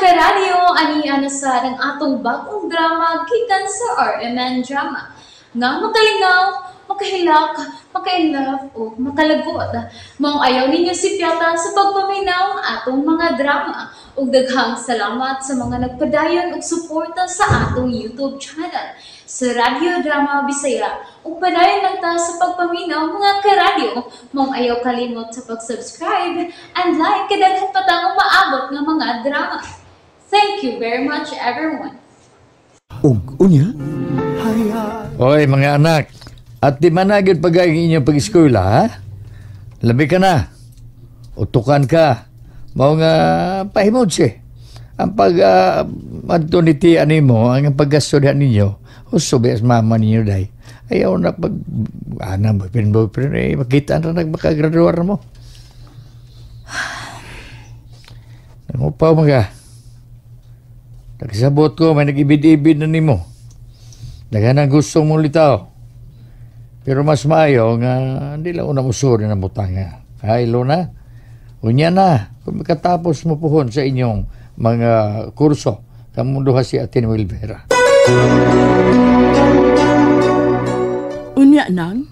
karadyo, aniya na sa ng atong bagong drama gikan sa RMN Drama. Nga makalingaw, makahilak, maka-inlove o makalagot. Maong ayaw ninyo si Piata sa pagpaminaw ang atong mga drama. Ug daghang salamat sa mga nagpadayon ug suporta sa atong YouTube channel sa Radio Drama Bisaya. Ug padayon lang ta sa pagpaminaw mga karadyo. Maong ayaw kalimot sa pag-subscribe and like kadaghan pa tang maabot nga mga drama. Thank you very much everyone. Ug unya? Hoy mga anak, at di man agad pag-aing inyong pag-eskwela, ha? Labi ka na. Utukan ka. Mao nga pahimod siya. Ang pag-adunitian mo, ang pag-gastudian ninyo, usubi as mama ninyo dahi. Ayaw na pag, boyfriend, makita na nagmakagraduar mo. Nangupaw mga. Nagsabot ko, may nag-ibid-ibid na nimo. Daghan ang gusto mong litaw. Pero mas maayo nga hindi lang unang usuri na mutanga. Hay, Luna, unya na. Kung makatapos mo puhon sa inyong mga kurso, kamunduha si Atin Wilvera. Unya nang,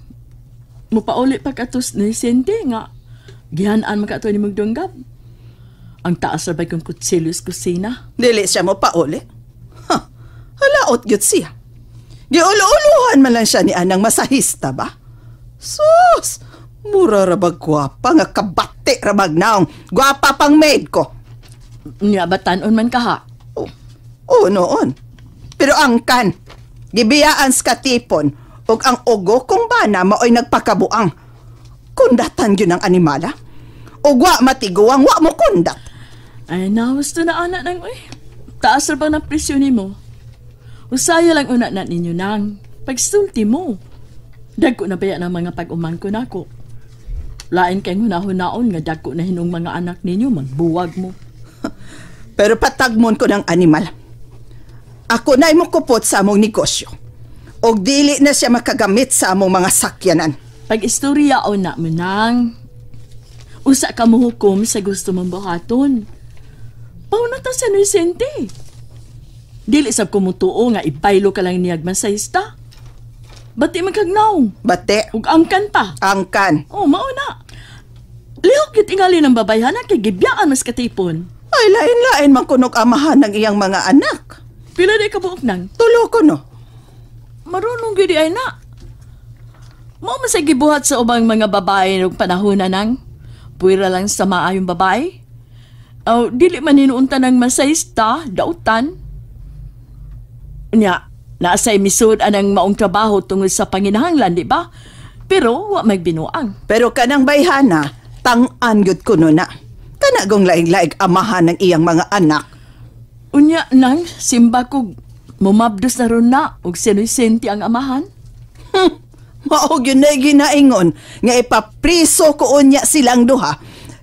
mupauli pa katos ni Sente nga, gihanaan makato ni magdunggab. Ang taas rabay kong kutsilos kusina. Dili siya mo pauli. Halaot gyud siya. Giulo-uluhan man lang siya ni anang masahista ba? Sus! Mura rabag gwapa nga kabati rabag naong. Gwapa pang maid ko. Nga batanon man kaha. Oo noon. Pero angkan, gibiyaan sa katipon ug ang ugo kung bana maoy nagpakabuang. Kundatan yun ang animala. O wa matiguang, wa mo kundat. Ay, nawas to na anak nang, taas ra bang na presyon mo? Usaya lang una na ninyo nang, pagsulti mo. Dagko na baya ng mga pag-umang ko nako. Lain kay hunahon-naon nga dagko na hinong mga anak ninyo, magbuwag mo. Pero patagmon ko ng animal. Ako na mo kupot sa among negosyo. Og dili na siya makagamit sa among mga sakyanan. Pag-istorya o na mo nang, usa ka mo hukom sa gusto mong buhaton. Paunata sa Vicente. Dili sab kumutuo nga ibaylo ka lang niyag masayista. Bati magkagnaw. Bate. Ug angkan pa. Angkan. Oh, mauna. Lihok git ingali ng babayhan na kay gibyaan mas katipon. Ay, lain-lain man kunog amahan ng iyang mga anak. Pila di ka buok nang? Tulo ko no. Marunong gidi ay na. Mao man sa gibuhat sa ubang mga babae ng panahon na nang. Puwira lang sa maayong babae. Dili man hinuunta ng masayista, dautan. Nya, naasay misud anang maong trabaho tungod sa panginahanglan, di ba? Pero, wa magbinuang. Pero kanang bayhana, tang-an gyud kuno na. Kanagong laig-laig amahan ng iyang mga anak. Unya nang, simba ko, mumabdos na ron na, ug sinusenti ang amahan. Maog yun na ginaingon nga ipapriso ko unya silang duha.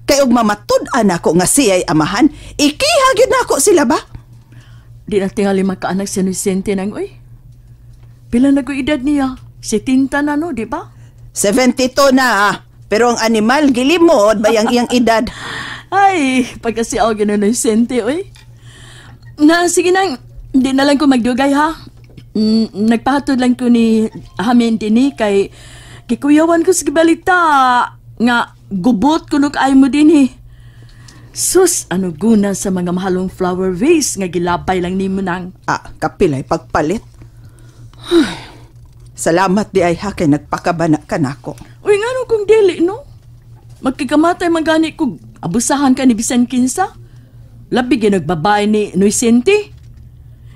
Kay og mamatud-an ako nga siya'y amahan, ikihag yun ako sila ba? Di na tingali makaanak si Vicente nang, Pila na ko edad niya? 70 na no, di ba? 72 na, pero ang animal gilimod ba yang iyang edad? Ay, pagkasiaw gina na Vicente, Na, sige nang, di na lang ko magdugay ha. Nagpahatod lang ko ni Hamin dini kay kikuyawan ko sa balita nga gubot kunok ay mo din Sus, ano guna sa mga mahalong flower vase nga gilabay lang nimo nang. Kapilay pagpalit. Salamat di ay ha kay nagpakabana ka nako. Uy, nga no kung dili, no? Magkikamatay magani kung abusahan ka ni Bisan Kinsa. Labi ginagbabae ni Vicente.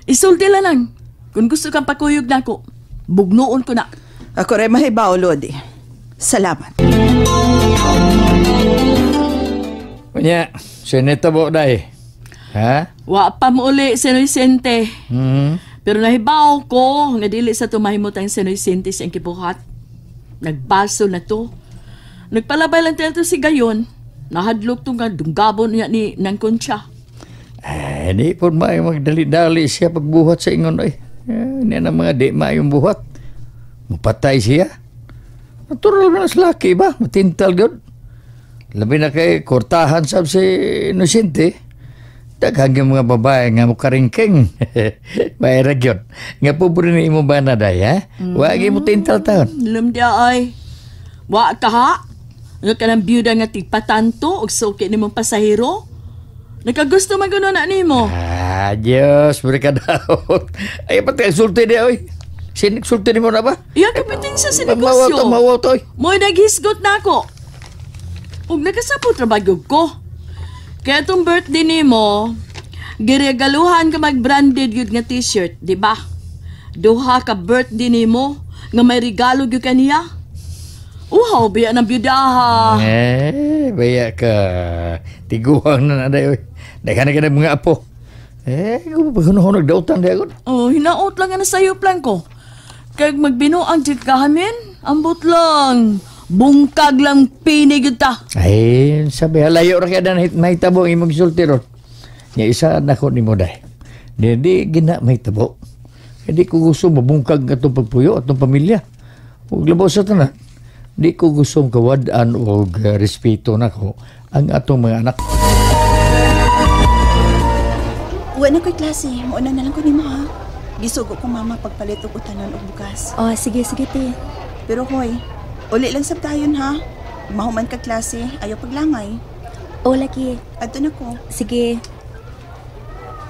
Isulti lang nang. Kung gusto kang pakuyog na ako, bugnoon ko na. Ako rin mahibaw, Lodi. Salamat. Unya, sinita mo dahi. Ha? Wa pa mo uli, Sino Vicente. Pero nahibaw ko, nga dili sa tumahimot ang Sino Vicente siyang kibuhat. Nagbaso na to. Nagpalabay lang tayo si Gayon. Nahadlok to nga dunggabon niya ni Nang Concha. Di po magdali-dali siya pagbuhat sa ingon. Hindi na mga di maayong buhat. Mapatay siya. Natural na sa laki ba? Matintal good. Labi na kay kortahan sab si Inocente. Daghang yung mga babae nga mo karingking. Bayra gyud. Nga pobre ni imo ba na day, ha? Wagi mo tintal taon. Lumdia ay. Wa ka ha? Nga ka ng byuda nga tigpatanto o suki ni mong pasahero? Nakagusto man gano'n na ni mo. Diyos, mereka daw. Ay, pati ang sulti niya, oy. Sinig sulti ni mo na ba? Iya kapiting sa Mawaw sinegosyo. to, mawaw to, oy. Mo'y naghisgot na ako. Huwag nagkasapot trabaho ko. Kaya itong birthday ni mo, giregaluhan ka mag-branded yun nga t-shirt, di ba? Duha ka birthday ni mo, nga may regalo yun kaniya. Uhaw, biya ng byudaha. Baya ka. Tiguang na day, oy. Dahil ka na mga apo. Kung ba hunong nagdautan day ako? Oh, hinaot lang nga na sayo plan ko. Kaya magbinuang jik kahamin, ambot lang. Bungkag lang pinig ta. Ay, sabi, halayo ra kaya na mahitabo ang imong sulti ron. Nga isa na ko ni mo day. Di gina mahitabo. Hindi ko gusto mabungkag atong pagpuyo, atong pamilya. Huwag labaw sa tanan. Di ko gusto kawadaan o respeto na ko ang atong mga anak. Uwa na ko'y klase. Mauna na lang ko ni mo, ha? Gisugo ko mama pagpalit og utanon og bukas. Oh, sige, te. Pero hoy, uli lang sab tayon, ha? Mahuman ka klase, ayaw paglangay. Oh, lagi. Adto na ko. Sige.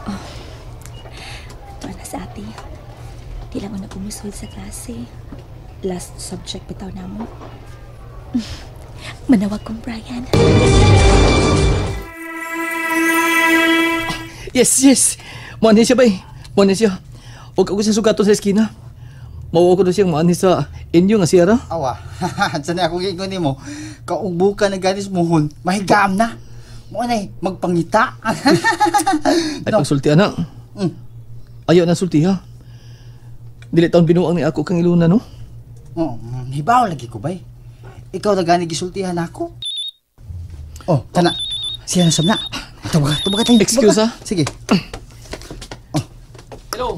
Oh. Ito na sa ate. Di lang ako nagumusul sa klase. Last subject bitaw na mo. Manawag kong Brian. Yes. Maani siya ba eh? Maani siya. Huwag ako siya sugato sa eskina. Mawa ko na siyang maani sa inyo nga siya ra. Awa, sana ako giingon ni mo. Kaubukan na ganis muhon, mahigam na. Mo na magpangita. Ay pagsulti anak. Ayaw na sulti ha. Dili taon binuang ni ako kang iluna no? Oh, hibaw lagi ko bay. Ikaw na gani gisultihan ako. Oh, kana. Siya na sabna. Tubaga tayo. Excuse ha? Sige. Hello.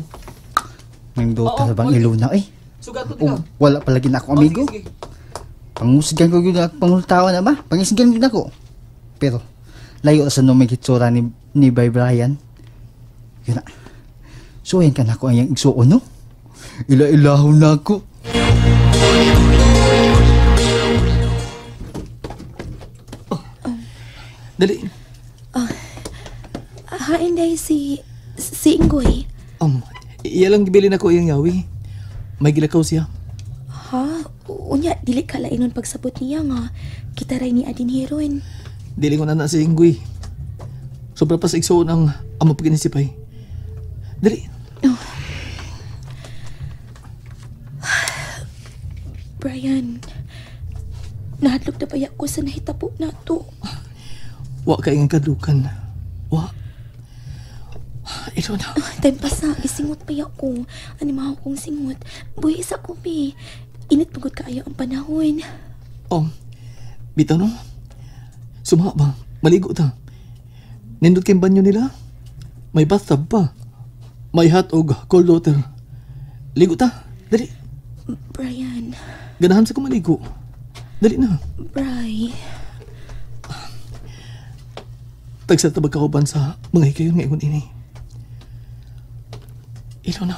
May dota Oo, bang okay. iluna eh. Sugato Oh, wala palagi na ako amigo. Sige. Pangusgan ko yun ako pangultawa na ba? Pangisgan yun ako. Pero, layo sa nung may kitsura ni Bay Brian. Yun na. Suwayin ka na ako ang yung igsuon, no? Ila-ilahaw na ako. Dali. Hain day si Ingoy. Iya lang gibilin ako iyang yawi. May gilakaw siya. Ha? Unya, dili ka lainon pagsabot niya nga. Kita rin ni Adin Heroin. Dili ko na si Inggoy. Sobra pa sa igsoon ang amo paginisipay. Dali. Brian, nahadlok na payak ko sa nahitabo na to. Wa ka ingang kadlukan. Wa. Ito na. Time pa sa, isingot payak ko. Animahaw kong singot. Buhi sa kupi. Init pagod kaayo ang panahon. Bitaw no? Sumaha ba? Maligo ta. Nindot kayong banyo nila? May bathtub pa. May hot og cold water. Ligo ta. Dali. Brian. Ganahan sa kumaligo. Dali na. Bri. Tagsa tabag kauban sa mga hikayon ngayon ini. Ilo na.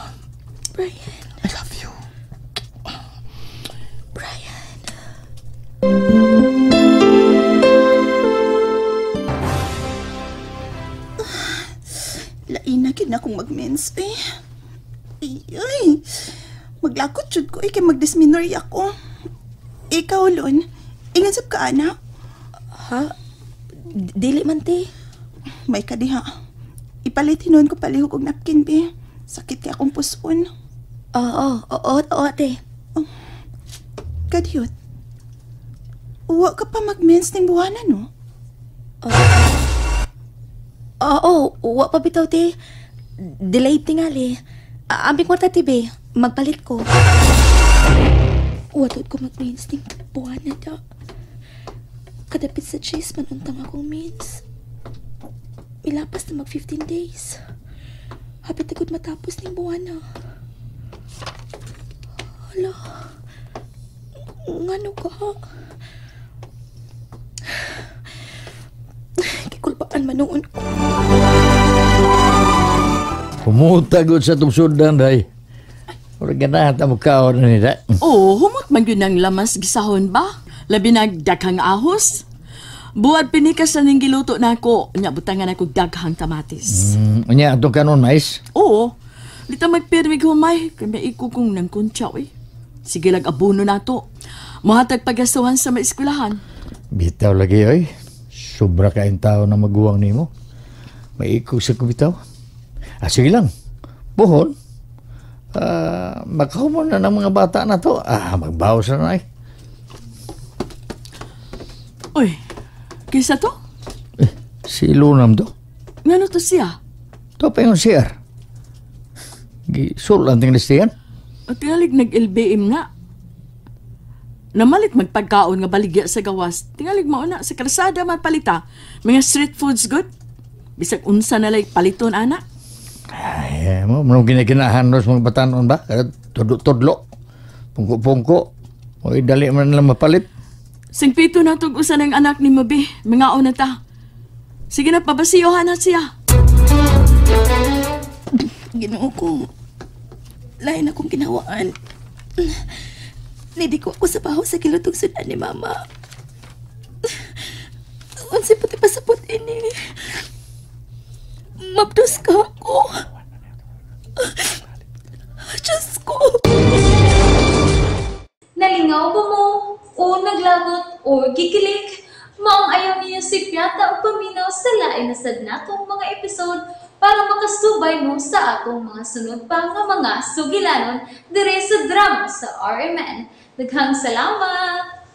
Brian. I love you. Brian. Lain na gid na akong mag-mens, eh. Ay, maglakot jud ko, kay mag-dysmenorrhea ako. Ikaw, Lon, ingan sab ka, anak. Ha? Dili man te. May kadiha. Ipalit hinon ko palihog og napkin, be. Sakit kay akong puson. Oo, te. Kadiyot. Uwa ka pa mag-mens ning buwanan, no? Oo, wa pa bitaw te. Delayed tingali. Ambing mo tibe, magpalit ko. Watot ko mag-mens ning buwan na da. Kadapit sa chase manuntang akong mens. Ilapas na mag 15 days. Hapit agad matapos ning buwan na. Hala. Ngano ka? Kikulbaan manoon ko. Pumutagod sa tungsudan, day. Wala ganahan ta mo kaon na nila. Oo, humot man yun ang lamas gisahon ba? Labi nagdaghang ahos. Buwad pinikas na ning giluto na ako. Nya butangan ako daghang kamatis. Unya, itong kanon, mais? Oo. Lita magpirmig humay. Kaya may ikukong ng kuntsaw eh. Sige lang abuno na to. Mahatag pagasuhan sa maeskulahan. Bitaw lagi, oy. Sobra kain tao na maguwang nimo. May ikog sa kubitaw. Sige lang. Buhon. Makahumon na ng mga bata na to. Magbawas na na eh. Uy, kisa to? Si Lunam to. Ngano to siya? To pa yung CR. Gisulan ting listihan. At tingalig nag-LBM nga. Namalit magpagkaon nga baligya sa gawas. Tingalig mauna sa krasada mapalita. Mga street foods good. Bisag unsa na like paliton ana. Ay, manong ginaginahan nos mga batanon ba? Tudlo-tudlo. Pungko-pungko. O dali man lang mapalit. Singpito na tug usa ng anak ni Mabi. Mga na ta. Sige na, pabasiyohan na siya. Ginoo ko. Lain akong ginawaan. Nidi ko ako sa baho sa kilutog sudan ni Mama. Unsi pati pasapot ini. Mabdos ka ako. Diyos ko. Nalingaw ba mo? O naglagot? O gikilig? Maong ayaw niya si Piata o paminaw sa lain na sad natong mga episode para makasubay mo sa atong mga sunod pa nga mga sugilanon dire sa drama sa RMN. Daghang salamat!